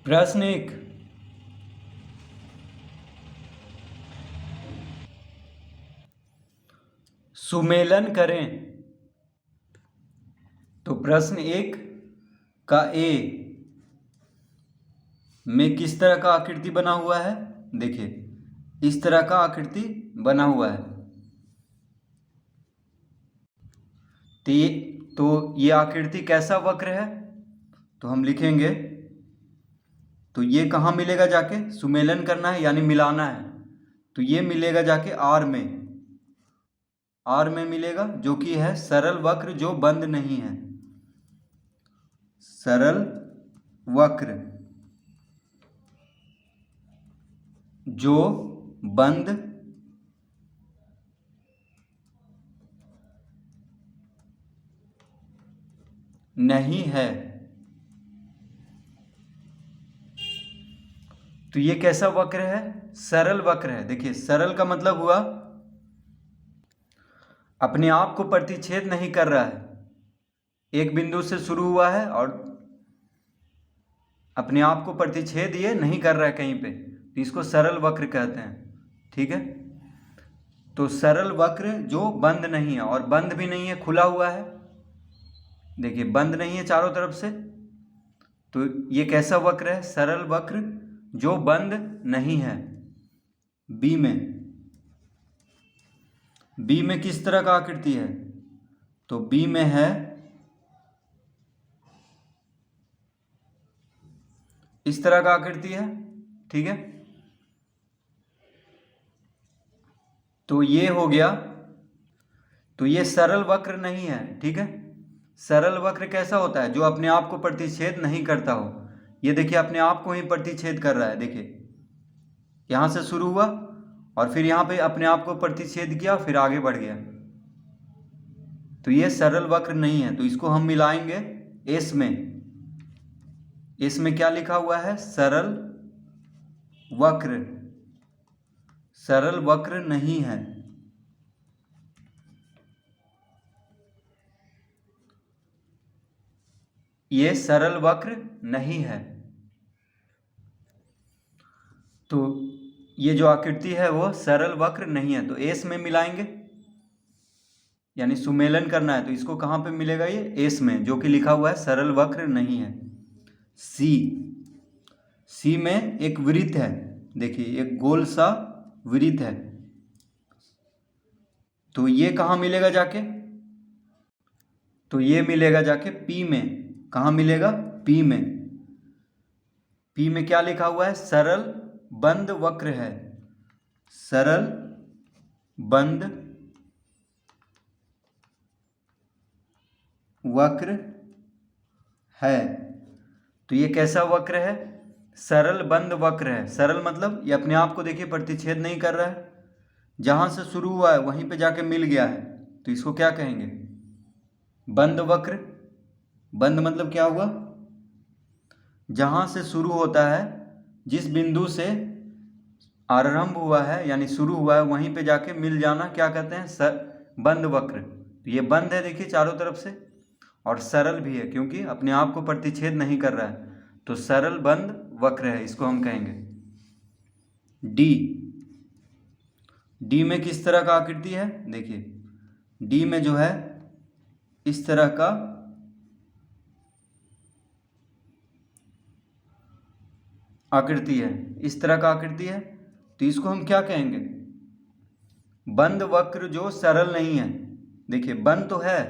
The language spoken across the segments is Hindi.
प्रश्न एक, सुमेलन करें। तो प्रश्न एक का ए में किस तरह का आकृति बना हुआ है? देखिए इस तरह का आकृति बना हुआ है। तो ये आकृति कैसा वक्र है? तो हम लिखेंगे, तो ये कहाँ मिलेगा जाके? सुमेलन करना है यानी मिलाना है, तो ये मिलेगा जाके आर में। आर में मिलेगा जो कि है सरल वक्र जो बंद नहीं है। सरल वक्र जो बंद नहीं है। तो ये कैसा वक्र है? सरल वक्र है। देखिए सरल का मतलब हुआ अपने आप को प्रतिच्छेद नहीं कर रहा है, एक बिंदु से शुरू हुआ है और अपने आप को प्रतिच्छेद ये नहीं कर रहा है कहीं पे, तो इसको सरल वक्र कहते हैं। ठीक है, तो सरल वक्र जो बंद नहीं है, और बंद भी नहीं है, खुला हुआ है। देखिए बंद नहीं है चारों तरफ से, तो ये कैसा वक्र है? सरल वक्र जो बंद नहीं है। बी में किस तरह का आकृति है? तो बी में है इस तरह का आकृति है। ठीक है, तो ये हो गया। तो ये सरल वक्र नहीं है। ठीक है, सरल वक्र कैसा होता है? जो अपने आप को प्रतिच्छेद नहीं करता हो। ये देखिए अपने आप को ही प्रतिच्छेद कर रहा है। देखिए यहाँ से शुरू हुआ और फिर यहाँ पे अपने आप को प्रतिच्छेद किया, फिर आगे बढ़ गया, तो ये सरल वक्र नहीं है। तो इसको हम मिलाएंगे एस में। एस में क्या लिखा हुआ है? सरल वक्र। सरल वक्र नहीं है। ये सरल वक्र नहीं है। तो ये जो आकृति है वो सरल वक्र नहीं है। तो एस में मिलाएंगे, यानी सुमेलन करना है, तो इसको कहाँ पे मिलेगा? ये एस में, जो कि लिखा हुआ है सरल वक्र नहीं है। सी में एक वृत्त है। देखिए एक गोल सा वृत्त है, तो ये कहाँ मिलेगा जाके? तो ये मिलेगा जाके पी में। कहाँ मिलेगा? पी में। पी में क्या लिखा हुआ है? सरल बंद वक्र है। सरल बंद वक्र है। तो ये कैसा वक्र है? सरल बंद वक्र है। सरल मतलब ये अपने आप को देखिए प्रतिच्छेद नहीं कर रहा है, जहां से शुरू हुआ है वहीं पे जाके मिल गया है, तो इसको क्या कहेंगे? बंद वक्र। बंद मतलब क्या हुआ? जहां से शुरू होता है, जिस बिंदु से आरंभ हुआ है यानी शुरू हुआ है, वहीं पे जाके मिल जाना क्या कहते हैं? बंद वक्र। तो ये बंद है देखिए चारों तरफ से, और सरल भी है क्योंकि अपने आप को प्रतिच्छेद नहीं कर रहा है, तो सरल बंद वक्र है, इसको हम कहेंगे। डी में किस तरह का आकृति है? देखिए डी में जो है इस तरह का आकृति है। इस तरह का आकृति है, तो इसको हम क्या कहेंगे? बंद वक्र जो सरल नहीं है। देखिए बंद तो है,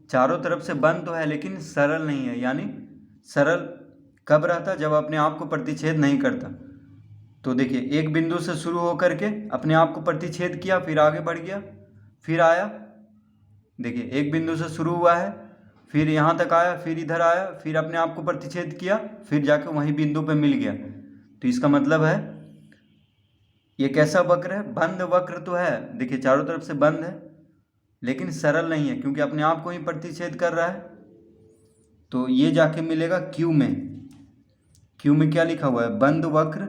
चारों तरफ से बंद तो है, लेकिन सरल नहीं है। यानी सरल कब रहता? जब अपने आप को प्रतिच्छेद नहीं करता। तो देखिए एक बिंदु से शुरू होकर के अपने आप को प्रतिच्छेद किया, फिर आगे बढ़ गया, फिर आया। देखिए एक बिंदु से शुरू हुआ है, फिर यहाँ तक आया, फिर इधर आया, फिर अपने आप को प्रतिच्छेद किया, फिर जाकर वहीं बिंदु पे मिल गया। तो इसका मतलब है ये कैसा वक्र है? बंद वक्र तो है, देखिए चारों तरफ से बंद है, लेकिन सरल नहीं है क्योंकि अपने आप को ही प्रतिच्छेद कर रहा है। तो ये जाके मिलेगा क्यू में। क्यू में क्या लिखा हुआ है? बंद वक्र।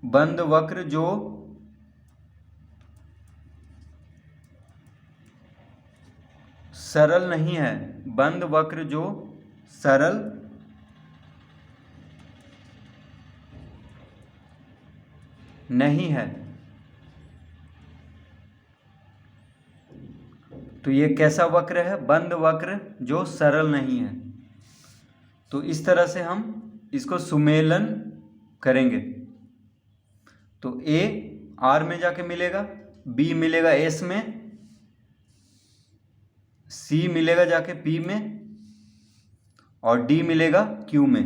बंद वक्र जो सरल नहीं है, बंद वक्र जो सरल नहीं है। तो ये कैसा वक्र है? बंद वक्र जो सरल नहीं है। तो इस तरह से हम इसको सुमेलन करेंगे। तो ए आर में जाके मिलेगा, बी मिलेगा एस में, सी मिलेगा जाके पी में, और डी मिलेगा क्यू में।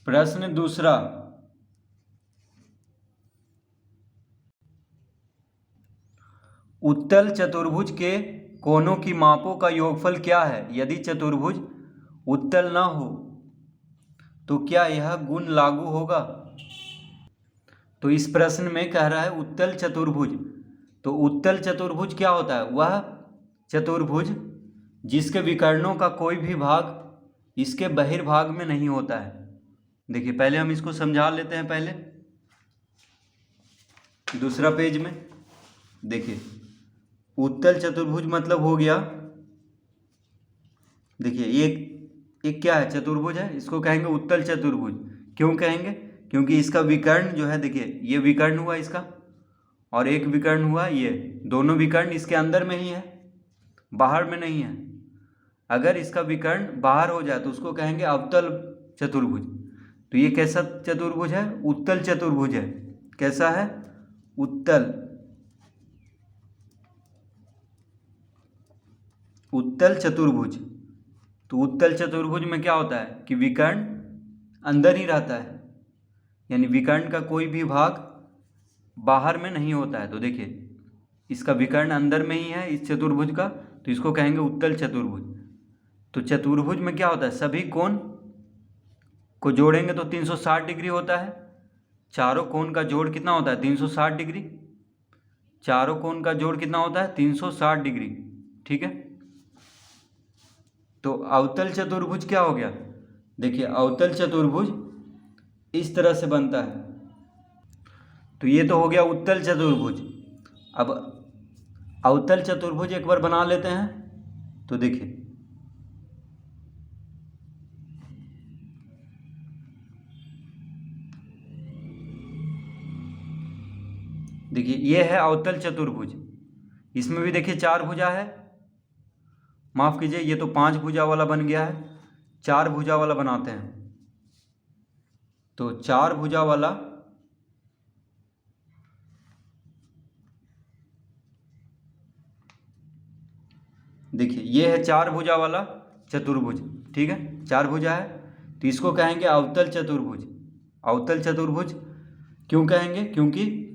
प्रश्न दूसरा, उत्तल चतुर्भुज के कोनों की मापों का योगफल क्या है? यदि चतुर्भुज उत्तल ना हो तो क्या यह गुण लागू होगा? तो इस प्रश्न में कह रहा है उत्तल चतुर्भुज। तो उत्तल चतुर्भुज क्या होता है? वह चतुर्भुज जिसके विकर्णों का कोई भी भाग इसके बहिर्भाग में नहीं होता है। देखिए पहले हम इसको समझा लेते हैं। पहले दूसरा पेज में देखिए, उत्तल चतुर्भुज मतलब हो गया, देखिए एक क्या है? चतुर्भुज है, इसको कहेंगे उत्तल चतुर्भुज। क्यों कहेंगे? क्योंकि इसका विकर्ण जो है, देखिए ये विकर्ण हुआ इसका, और एक विकर्ण हुआ ये, दोनों विकर्ण इसके अंदर में ही है, बाहर में नहीं है। अगर इसका विकर्ण बाहर हो जाए तो उसको कहेंगे अवतल चतुर्भुज। तो ये कैसा चतुर्भुज है? उत्तल चतुर्भुज है। कैसा है? उत्तल चतुर्भुज। तो उत्तल चतुर्भुज में क्या होता है कि विकर्ण अंदर ही रहता है, यानी विकर्ण का कोई भी भाग बाहर में नहीं होता है। तो देखिए इसका विकर्ण अंदर में ही है इस चतुर्भुज का, तो इसको कहेंगे उत्तल चतुर्भुज। तो चतुर्भुज में क्या होता है? सभी कोण को जोड़ेंगे तो 360 डिग्री होता है। चारों कोण का जोड़ कितना होता है? 360 डिग्री। चारों कोण का जोड़ कितना होता है? 360 डिग्री। ठीक है। तो अवतल चतुर्भुज क्या हो गया? देखिए अवतल चतुर्भुज इस तरह से बनता है। तो ये तो हो गया उत्तल चतुर्भुज। अब अवतल चतुर्भुज एक बार बना लेते हैं। तो देखिए ये है अवतल चतुर्भुज। इसमें भी देखिए 4 भुजा है, माफ कीजिए ये तो 5 भुजा वाला बन गया है, 4 भुजा वाला बनाते हैं। तो 4 भुजा वाला देखिए ये है 4 भुजा वाला चतुर्भुज। ठीक है, 4 भुजा है, तो इसको कहेंगे अवतल चतुर्भुज। अवतल चतुर्भुज क्यों कहेंगे? क्योंकि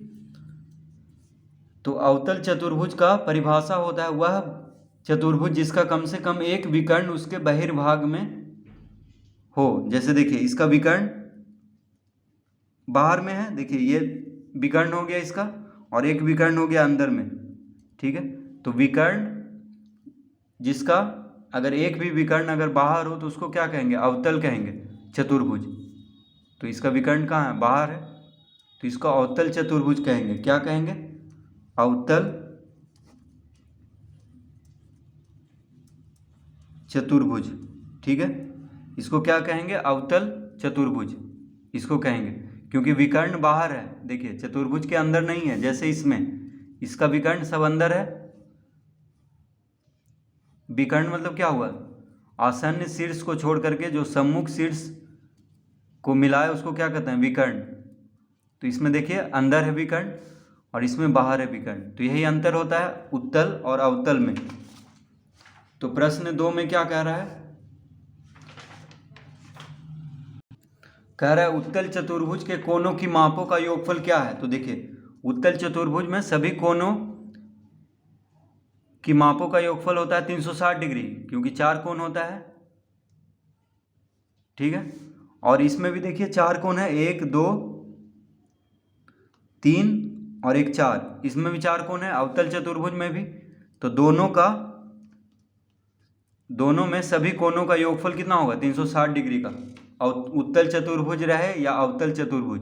तो अवतल चतुर्भुज का परिभाषा होता है वह चतुर्भुज जिसका कम से कम एक विकर्ण उसके बहिर्भाग में हो। जैसे देखिए इसका विकर्ण बाहर में है, देखिए ये विकर्ण हो गया इसका, और एक विकर्ण हो गया अंदर में। ठीक है, तो विकर्ण जिसका अगर एक भी विकर्ण अगर बाहर हो तो उसको क्या कहेंगे? अवतल कहेंगे चतुर्भुज। तो इसका विकर्ण कहाँ है? बाहर है, तो इसको अवतल चतुर्भुज कहेंगे। क्या कहेंगे? अवतल चतुर्भुज। ठीक है, इसको क्या कहेंगे? अवतल चतुर्भुज इसको कहेंगे, क्योंकि विकर्ण बाहर है। देखिए चतुर्भुज के अंदर नहीं है, जैसे इसमें इसका विकर्ण सब अंदर है। विकर्ण मतलब क्या हुआ? आसन्न शीर्ष को छोड़ करके जो सम्मुख शीर्ष को मिलाए उसको क्या कहते हैं? विकर्ण। तो इसमें देखिए अंदर है विकर्ण और इसमें बाहर है विकर्ण। तो यही अंतर होता है उत्तल और अवतल में। तो प्रश्न 2 में क्या कह रहा है? कह रहा है उत्तल चतुर्भुज के कोनों की मापों का योगफल क्या है? तो देखिए उत्तल चतुर्भुज में सभी कोनों की मापों का योगफल होता है 360 डिग्री, क्योंकि 4 कोण होता है। ठीक है, और इसमें भी देखिए 4 कोण है, 1 2 3 और 1 4। इसमें भी 4 कोण है अवतल चतुर्भुज में भी। तो दोनों में सभी कोणों का योगफल कितना होगा? 360 डिग्री का। और उत्तल चतुर्भुज रहे या अवतल चतुर्भुज,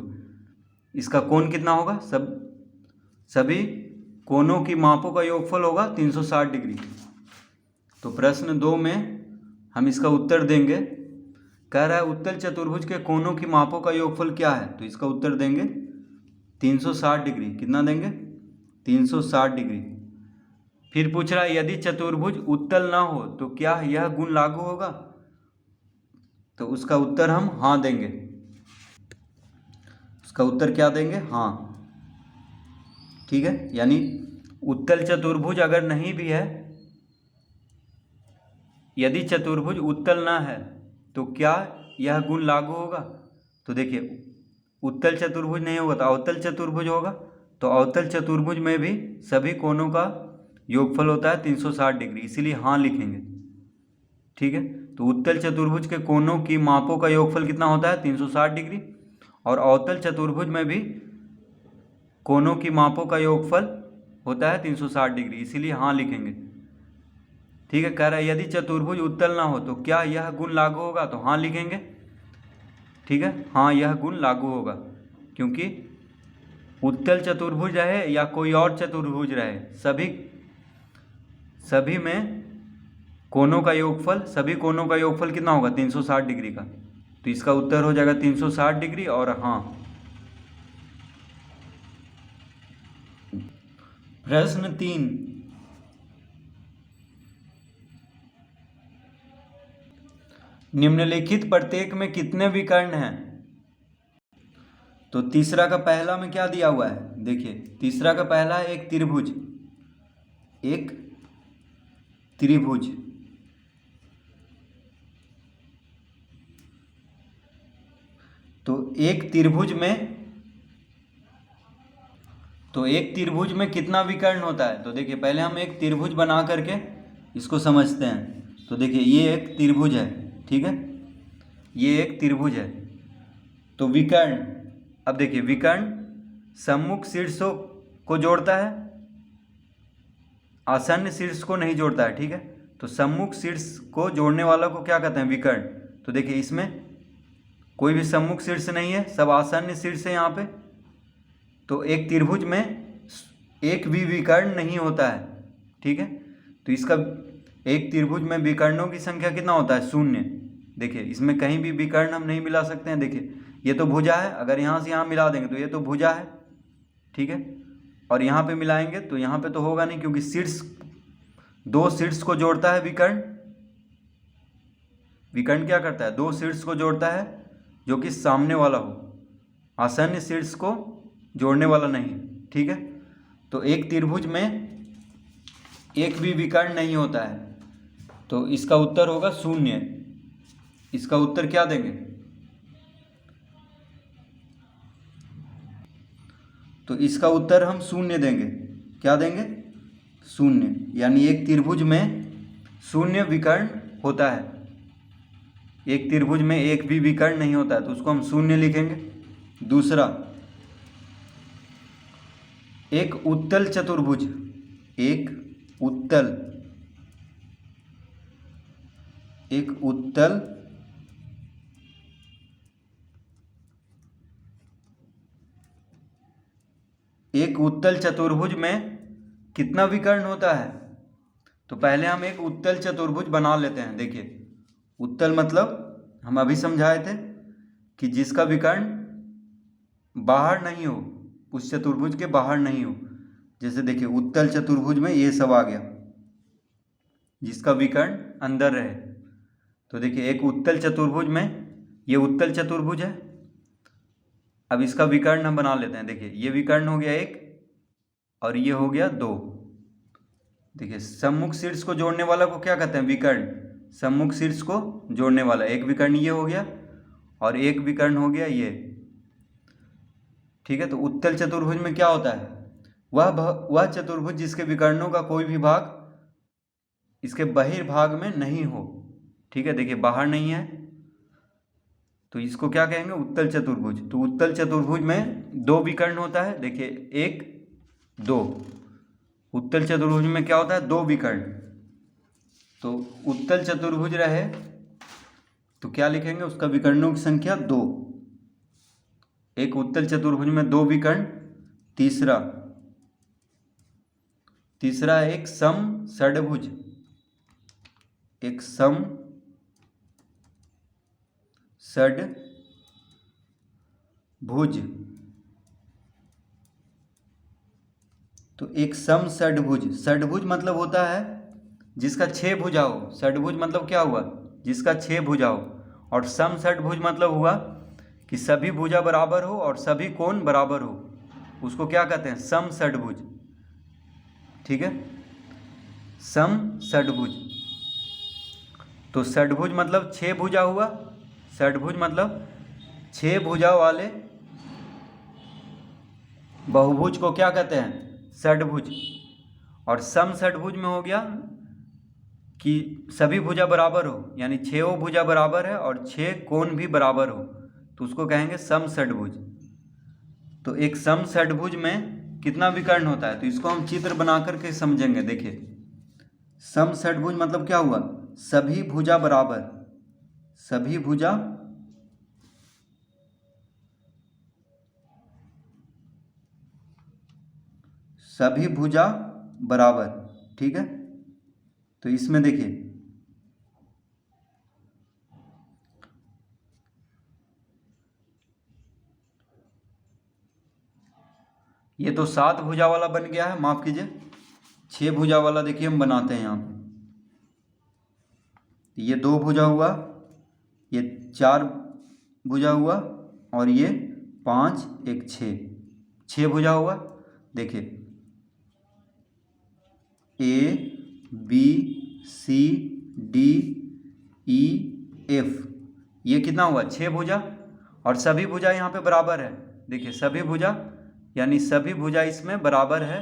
इसका कोण कितना होगा? सभी कोनों की मापों का योगफल होगा 360 डिग्री। तो प्रश्न 2 में हम इसका उत्तर देंगे। कह रहा है उत्तल चतुर्भुज के कोनों की मापों का योगफल क्या है, तो इसका उत्तर देंगे 360 डिग्री। कितना देंगे? 360 डिग्री। फिर पूछ रहा है यदि चतुर्भुज उत्तल ना हो तो क्या यह गुण लागू होगा, तो उसका उत्तर हम हाँ देंगे। उसका उत्तर क्या देंगे? हाँ। ठीक है, यानी उत्तल चतुर्भुज अगर नहीं भी है, यदि चतुर्भुज उत्तल ना है तो क्या यह गुण लागू होगा? तो देखिए उत्तल चतुर्भुज नहीं होगा तो अवतल चतुर्भुज होगा। तो अवतल चतुर्भुज में भी सभी कोनों का योगफल होता है 360 डिग्री, इसीलिए हाँ लिखेंगे। ठीक है, तो उत्तल चतुर्भुज के कोनों की मापों का योगफल कितना होता है? 360 डिग्री। और अवतल चतुर्भुज में भी कोनों की मापों का योगफल होता है 360 डिग्री, इसीलिए हाँ लिखेंगे। ठीक है, कह रहा है यदि चतुर्भुज उत्तल ना हो तो क्या यह गुण लागू होगा, तो हाँ लिखेंगे। ठीक है, हाँ यह गुण लागू होगा, क्योंकि उत्तल चतुर्भुज रहे या कोई और चतुर्भुज रहे, सभी में कोनों का योगफल, सभी कोनों का योगफल कितना होगा? 360 डिग्री का। तो इसका उत्तर हो जाएगा 360 डिग्री और हाँ। प्रश्न 3, निम्नलिखित प्रत्येक में कितने विकर्ण हैं? तो तीसरा का पहला में क्या दिया हुआ है? देखिए तीसरा का पहला है एक त्रिभुज, एक त्रिभुज। तो एक त्रिभुज में कितना विकर्ण होता है? तो देखिए पहले हम एक त्रिभुज बना करके इसको समझते हैं। तो देखिए ये एक त्रिभुज है, ठीक है, ये एक त्रिभुज है। तो विकर्ण, अब देखिए विकर्ण सम्मुख शीर्षों को जोड़ता है, आसन्न शीर्ष को नहीं जोड़ता है। ठीक है, तो सम्मुख शीर्ष को जोड़ने वाला को क्या कहते हैं? विकर्ण। तो देखिए इसमें कोई भी सम्मुख शीर्ष नहीं है, सब आसन्न शीर्ष है यहाँ पे। तो एक त्रिभुज में एक भी विकर्ण नहीं होता है। ठीक है, तो इसका एक त्रिभुज में विकर्णों की संख्या कितना होता है? 0। देखिए इसमें कहीं भी विकर्ण हम नहीं मिला सकते हैं। देखिए ये तो भुजा है, अगर यहाँ से यहाँ मिला देंगे तो ये तो भुजा है। ठीक है, और यहाँ पे मिलाएंगे तो यहाँ पे तो होगा नहीं, क्योंकि शीर्ष, दो शीर्ष को जोड़ता है विकर्ण। विकर्ण क्या करता है? दो शीर्ष को जोड़ता है जो कि सामने वाला हो, आसन्न शीर्ष को जोड़ने वाला नहीं। ठीक है, तो एक त्रिभुज में एक भी विकर्ण नहीं होता है, तो इसका उत्तर होगा 0। इसका उत्तर क्या देंगे? तो इसका उत्तर हम 0 देंगे। क्या देंगे? 0, यानी एक त्रिभुज में 0 विकर्ण होता है। एक त्रिभुज में एक भी विकर्ण नहीं होता है, तो उसको हम 0 लिखेंगे। दूसरा, एक उत्तल चतुर्भुज, एक उत्तल चतुर्भुज में कितना विकर्ण होता है? तो पहले हम एक उत्तल चतुर्भुज बना लेते हैं। देखिए उत्तल मतलब हम अभी समझाए थे कि जिसका विकर्ण बाहर नहीं हो, उस चतुर्भुज के बाहर नहीं हो। जैसे देखिए उत्तल चतुर्भुज में ये सब आ गया, जिसका विकर्ण अंदर रहे। तो देखिए एक उत्तल चतुर्भुज में, ये उत्तल चतुर्भुज है। अब इसका विकर्ण हम बना लेते हैं। देखिए ये विकर्ण हो गया 1 और ये हो गया 2। देखिए सम्मुख शीर्ष को जोड़ने वाला को क्या कहते हैं? विकर्ण। सम्मुख शीर्ष को जोड़ने वाला एक विकर्ण ये हो गया और एक विकर्ण हो गया ये। ठीक है, तो उत्तल चतुर्भुज में क्या होता है? वह चतुर्भुज जिसके विकर्णों का कोई भी भाग इसके बहिर्भाग में नहीं हो। ठीक है, देखिए बाहर नहीं है, तो इसको क्या कहेंगे? उत्तल चतुर्भुज। तो उत्तल चतुर्भुज में 2 विकर्ण होता है। देखिए 1 2, उत्तल चतुर्भुज में क्या होता है? 2 विकर्ण। तो उत्तल चतुर्भुज रहे तो क्या लिखेंगे? उसका विकर्णों की संख्या 2। एक उत्तल चतुर्भुज में 2 विकर्ण। तीसरा, तीसरा है एक सम षडभुज। एक सम षडभुज। तो एक सम षडभुज, षडभुज मतलब होता है जिसका 6 भुजा हो। षडभुज मतलब क्या हुआ? जिसका 6 भुजा हो। और सम षडभुज मतलब हुआ कि सभी भुजा बराबर हो और सभी कोण बराबर हो, उसको क्या कहते हैं? सम षडभुज। ठीक है, सम षडभुज। तो षडभुज मतलब 6 भुजा हुआ। षडभुज मतलब 6 भुजा वाले बहुभुज को क्या कहते हैं? षडभुज। और सम षडभुज में हो गया कि सभी भुजा बराबर हो, यानी 6 भुजा बराबर है और 6 कोण भी बराबर हो, तो उसको कहेंगे सम षडभुज। तो एक सम षडभुज में कितना विकर्ण होता है? तो इसको हम चित्र बना करके समझेंगे। देखिए, सम षडभुज मतलब क्या हुआ? सभी भुजा बराबर, सभी भुजा सभी भुजा बराबर। ठीक है, तो इसमें देखिए ये तो 7 भुजा वाला बन गया है, माफ कीजिए 6 भुजा वाला देखिए हम बनाते हैं यहाँ पे। ये 2 भुजा हुआ, ये 4 भुजा हुआ और ये 5 एक 6 भुजा हुआ। देखिए A B C D E F, ये कितना हुआ? 6 भुजा। और सभी भुजा यहाँ पे बराबर है। देखिए सभी भुजा यानी सभी भुजा इसमें बराबर है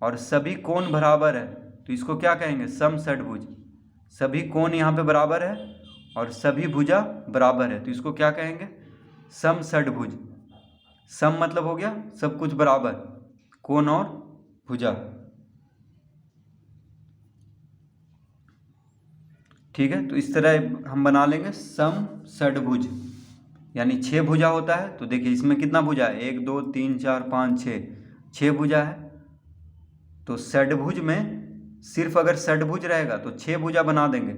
और सभी कोण बराबर है, तो इसको क्या कहेंगे? सम षडभुज। सभी कोण यहाँ पे बराबर है और सभी भुजा बराबर है, तो इसको क्या कहेंगे? सम षडभुज। सम मतलब हो गया सब कुछ बराबर, कोण और भुजा। ठीक है, तो इस तरह हम बना लेंगे सम षडभुज, यानी 6 भुजा होता है। तो देखिए इसमें कितना भुजा है? 1 2 3 4 5 6 भुजा है। तो षडभुज में सिर्फ अगर षडभुज रहेगा तो 6 भुजा बना देंगे।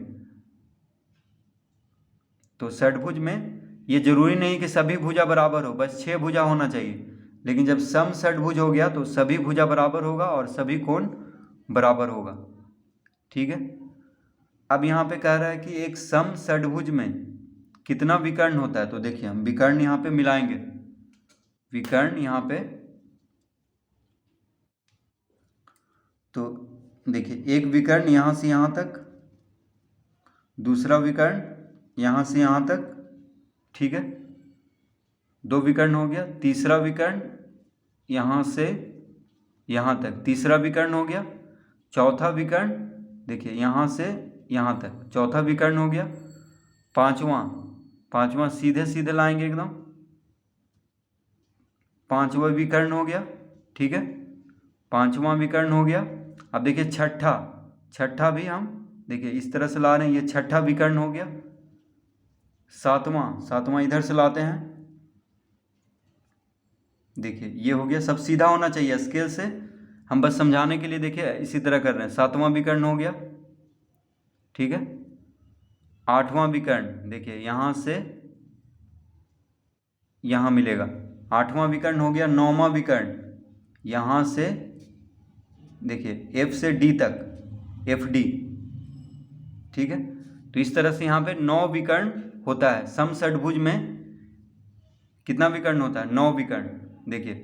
तो षडभुज में ये जरूरी नहीं कि सभी भुजा बराबर हो, बस 6 भुजा होना चाहिए। लेकिन जब सम षडभुज हो गया तो सभी भुजा बराबर होगा और सभी कोण बराबर होगा। ठीक है, अब यहाँ पे कह रहा है कि एक सम षडभुज में कितना विकर्ण होता है? तो देखिए हम विकर्ण यहाँ पे मिलाएंगे। विकर्ण यहाँ पे, तो देखिए एक विकर्ण यहाँ से यहाँ तक, दूसरा विकर्ण यहाँ से यहाँ तक। ठीक है, 2 विकर्ण हो गया। तीसरा विकर्ण यहाँ से यहाँ तक, तीसरा विकर्ण हो गया। चौथा विकर्ण देखिए यहाँ से यहाँ तक, चौथा विकर्ण हो गया। पांचवा सीधे सीधे लाएंगे एकदम, 5वां विकर्ण हो गया। ठीक है, 5वां विकर्ण हो गया। अब देखिए छठा भी हम देखिए इस तरह से ला रहे हैं, ये छठा विकर्ण हो गया। सातवां इधर से लाते हैं। देखिए ये हो गया, सब सीधा होना चाहिए स्केल से, हम बस समझाने के लिए देखिए इसी तरह कर रहे हैं। 7वां विकर्ण हो गया। ठीक है, 8वां विकर्ण देखिए यहाँ से यहाँ मिलेगा, 8वां विकर्ण हो गया। 9वां विकर्ण यहाँ से देखिए F से D तक, FD। ठीक है, तो इस तरह से यहाँ पे 9 विकर्ण होता है। सम षडभुज में कितना विकर्ण होता है? 9 विकर्ण। देखिए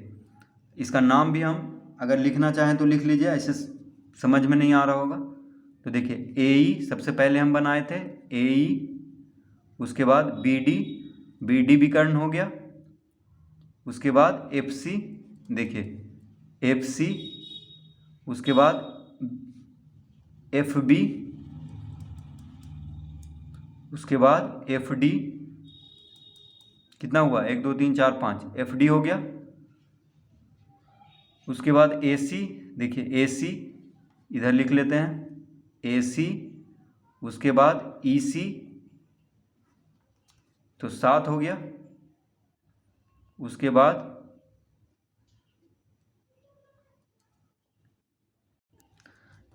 इसका नाम भी हम अगर लिखना चाहें तो लिख लीजिए, ऐसे समझ में नहीं आ रहा होगा। तो देखिए AE सबसे पहले हम बनाए थे, AE, उसके बाद BD विकर्ण हो गया। उसके बाद FC, देखिए FC, उसके बाद FB, उसके बाद FD, कितना हुआ? 1 2 3 4 5, FD हो गया। उसके बाद AC, देखिए AC इधर लिख लेते हैं, AC, उसके बाद EC, तो 7 हो गया। उसके बाद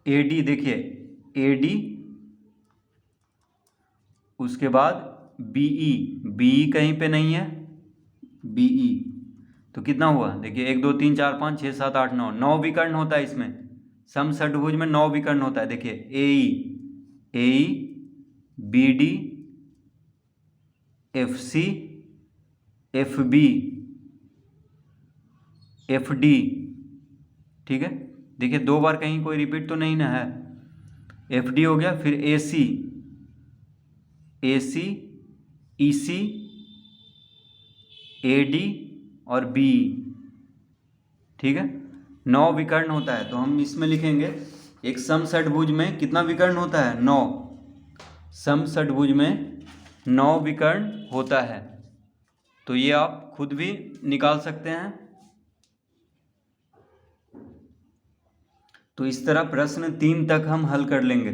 AD, देखिए AD, उसके बाद BE, BE कहीं पे नहीं है, BE, तो कितना हुआ, देखिए 1 2 3 4 5 6 7 8 9, 9 विकर्ण होता है इसमें, समषटभुज में 9 विकर्ण होता है। देखिए AE, BD, FC, FB, FD, ठीक है। देखिए 2 बार कहीं कोई रिपीट तो नहीं ना है, FD हो गया, फिर AC, EC, AD और BE, ठीक है। 9 विकर्ण होता है, तो हम इसमें लिखेंगे एक समषटभुज में कितना विकर्ण होता है, 9, समषटभुज में 9 विकर्ण होता है। तो ये आप खुद भी निकाल सकते हैं। तो इस तरह प्रश्न 3 तक हम हल कर लेंगे।